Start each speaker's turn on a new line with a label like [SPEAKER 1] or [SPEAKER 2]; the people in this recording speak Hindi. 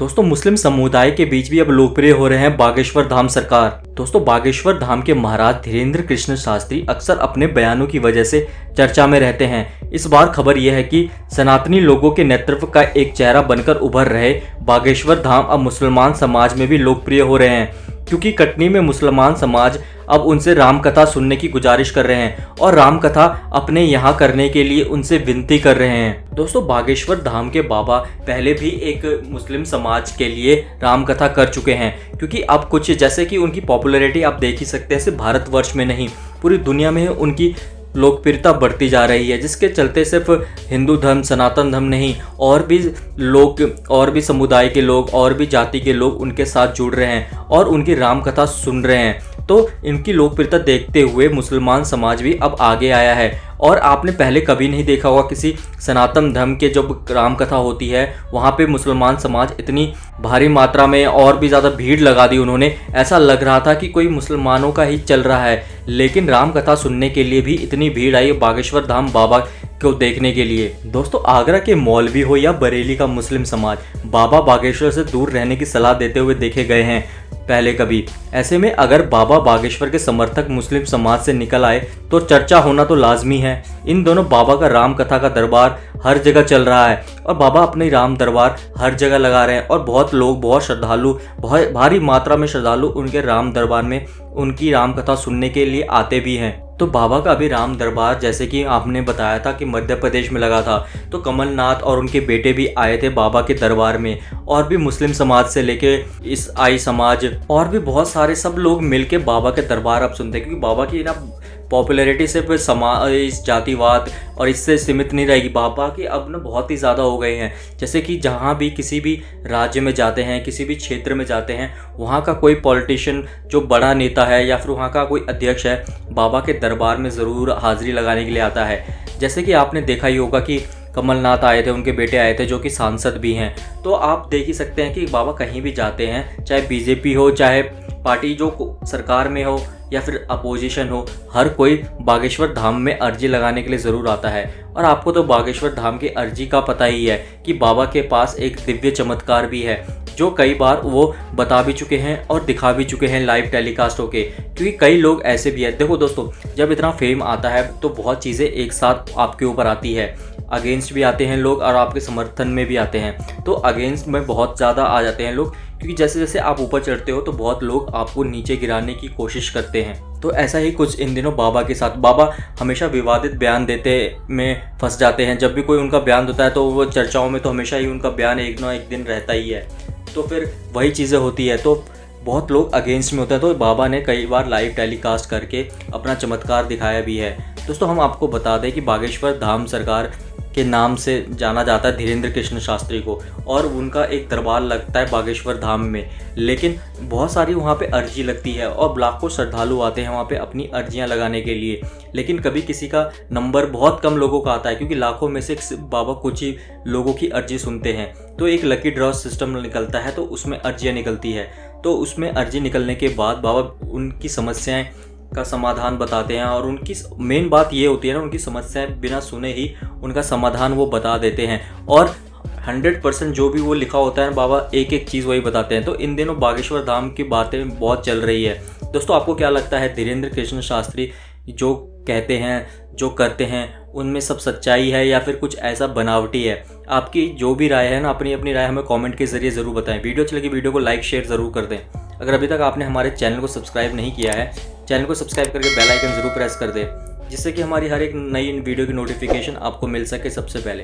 [SPEAKER 1] दोस्तों मुस्लिम समुदाय के बीच भी अब लोकप्रिय हो रहे हैं बागेश्वर धाम सरकार। दोस्तों बागेश्वर धाम के महाराज धीरेन्द्र कृष्ण शास्त्री अक्सर अपने बयानों की वजह से चर्चा में रहते हैं। इस बार खबर यह है कि सनातनी लोगों के नेतृत्व का एक चेहरा बनकर उभर रहे बागेश्वर धाम अब मुसलमान समाज में भी लोकप्रिय हो रहे हैं, क्योंकि कटनी में मुसलमान समाज अब उनसे राम कथा सुनने की गुजारिश कर रहे हैं और राम कथा अपने यहाँ करने के लिए उनसे विनती कर रहे हैं। दोस्तों बागेश्वर धाम के बाबा पहले भी एक मुस्लिम समाज के लिए राम कथा कर चुके हैं, क्योंकि अब कुछ जैसे कि उनकी पॉपुलैरिटी आप देख ही सकते हैं, सिर्फ भारतवर्ष में नहीं पूरी दुनिया में उनकी लोकप्रियता बढ़ती जा रही है, जिसके चलते सिर्फ हिंदू धर्म सनातन धर्म नहीं और भी लोग और भी समुदाय के लोग और भी जाति के लोग उनके साथ जुड़ रहे हैं और उनकी राम कथा सुन रहे हैं। तो इनकी लोकप्रियता देखते हुए मुसलमान समाज भी अब आगे आया है। और आपने पहले कभी नहीं देखा होगा किसी सनातन धर्म के जब राम कथा होती है वहाँ पे मुसलमान समाज इतनी भारी मात्रा में और भी ज़्यादा भीड़ लगा दी उन्होंने, ऐसा लग रहा था कि कोई मुसलमानों का ही चल रहा है। लेकिन राम कथा सुनने के लिए भी इतनी भीड़ आई बागेश्वर धाम बाबा को देखने के लिए। दोस्तों आगरा के मौलवी हो या बरेली का मुस्लिम समाज, बाबा बागेश्वर से दूर रहने की सलाह देते हुए देखे गए हैं पहले कभी। ऐसे में अगर बाबा बागेश्वर के समर्थक मुस्लिम समाज से निकल आए तो चर्चा होना तो लाजमी है। इन दोनों बाबा का राम कथा का दरबार हर जगह चल रहा है और बाबा अपने राम दरबार हर जगह लगा रहे हैं और बहुत लोग बहुत श्रद्धालु बहुत भारी मात्रा में श्रद्धालु उनके राम दरबार में उनकी राम कथा सुनने के लिए आते भी हैं। तो बाबा का अभी राम दरबार जैसे कि आपने बताया था कि मध्य प्रदेश में लगा था, तो कमलनाथ और उनके बेटे भी आए थे बाबा के दरबार में और भी मुस्लिम समाज से लेके ईसाई समाज और भी बहुत सारे सब लोग मिलके बाबा के दरबार अब सुनते हैं, क्योंकि बाबा की ना पॉपुलैरिटी सिर्फ इस जातिवाद और इससे सीमित नहीं रहेगी। बाबा की अब ना बहुत ही ज़्यादा हो गए हैं। जैसे कि जहाँ भी किसी भी राज्य में जाते हैं किसी भी क्षेत्र में जाते हैं वहाँ का कोई पॉलिटिशियन जो बड़ा नेता है या फिर वहाँ का कोई अध्यक्ष है बाबा के दरबार में ज़रूर हाज़िरी लगाने के लिए आता है। जैसे कि आपने देखा ही होगा कि कमलनाथ आए थे, उनके बेटे आए थे जो कि सांसद भी हैं। तो आप देख ही सकते हैं कि बाबा कहीं भी जाते हैं, चाहे बीजेपी हो चाहे पार्टी जो सरकार में हो या फिर अपोजिशन हो, हर कोई बागेश्वर धाम में अर्जी लगाने के लिए ज़रूर आता है। और आपको तो बागेश्वर धाम की अर्जी का पता ही है कि बाबा के पास एक दिव्य चमत्कार भी है जो कई बार वो बता भी चुके हैं और दिखा भी चुके हैं लाइव टेलीकास्ट होके, क्योंकि कई लोग ऐसे भी हैं। देखो दोस्तों जब इतना फेम आता है तो बहुत चीज़ें एक साथ आपके ऊपर आती है, अगेंस्ट भी आते हैं लोग और आपके समर्थन में भी आते हैं। तो अगेंस्ट में बहुत ज़्यादा आ जाते हैं लोग, क्योंकि जैसे जैसे आप ऊपर चढ़ते हो तो बहुत लोग आपको नीचे गिराने की कोशिश करते हैं। तो ऐसा ही कुछ इन दिनों बाबा के साथ, बाबा हमेशा विवादित बयान देते में फंस जाते हैं। जब भी कोई उनका बयान होता है तो वो चर्चाओं में तो हमेशा ही उनका बयान एक ना एक दिन रहता ही है, तो फिर वही चीज़ें होती है तो बहुत लोग अगेंस्ट में होते हैं। तो बाबा ने कई बार लाइव टेलीकास्ट करके अपना चमत्कार दिखाया भी है। दोस्तों हम आपको बता दें कि बागेश्वर धाम सरकार के नाम से जाना जाता है धीरेन्द्र कृष्ण शास्त्री को और उनका एक दरबार लगता है बागेश्वर धाम में। लेकिन बहुत सारी वहाँ पे अर्जी लगती है और लाखों श्रद्धालु आते हैं वहाँ पे अपनी अर्जियाँ लगाने के लिए, लेकिन कभी किसी का नंबर बहुत कम लोगों का आता है, क्योंकि लाखों में से बाबा कुछ ही लोगों की अर्जी सुनते हैं। तो एक लकी ड्रॉ सिस्टम निकलता है तो उसमें अर्जियाँ निकलती है, तो उसमें अर्जी निकलने के बाद बाबा उनकी समस्याएँ का समाधान बताते हैं और उनकी मेन बात ये होती है ना, उनकी समस्याएं बिना सुने ही उनका समाधान वो बता देते हैं और 100% जो भी वो लिखा होता है ना बाबा एक एक चीज़ वही बताते हैं। तो इन दिनों बागेश्वर धाम की बातें बहुत चल रही है। दोस्तों आपको क्या लगता है धीरेन्द्र कृष्ण शास्त्री जो कहते हैं जो करते हैं उनमें सब सच्चाई है या फिर कुछ ऐसा बनावटी है? आपकी जो भी राय है ना अपनी अपनी राय हमें कमेंट के ज़रिए ज़रूर बताएं। वीडियो अच्छी लगी वीडियो को लाइक शेयर ज़रूर कर दें। अगर अभी तक आपने हमारे चैनल को सब्सक्राइब नहीं किया है चैनल को सब्सक्राइब करके बेल आइकन ज़रूर प्रेस कर दें, जिससे कि हमारी हर एक नई वीडियो की नोटिफिकेशन आपको मिल सके सबसे पहले।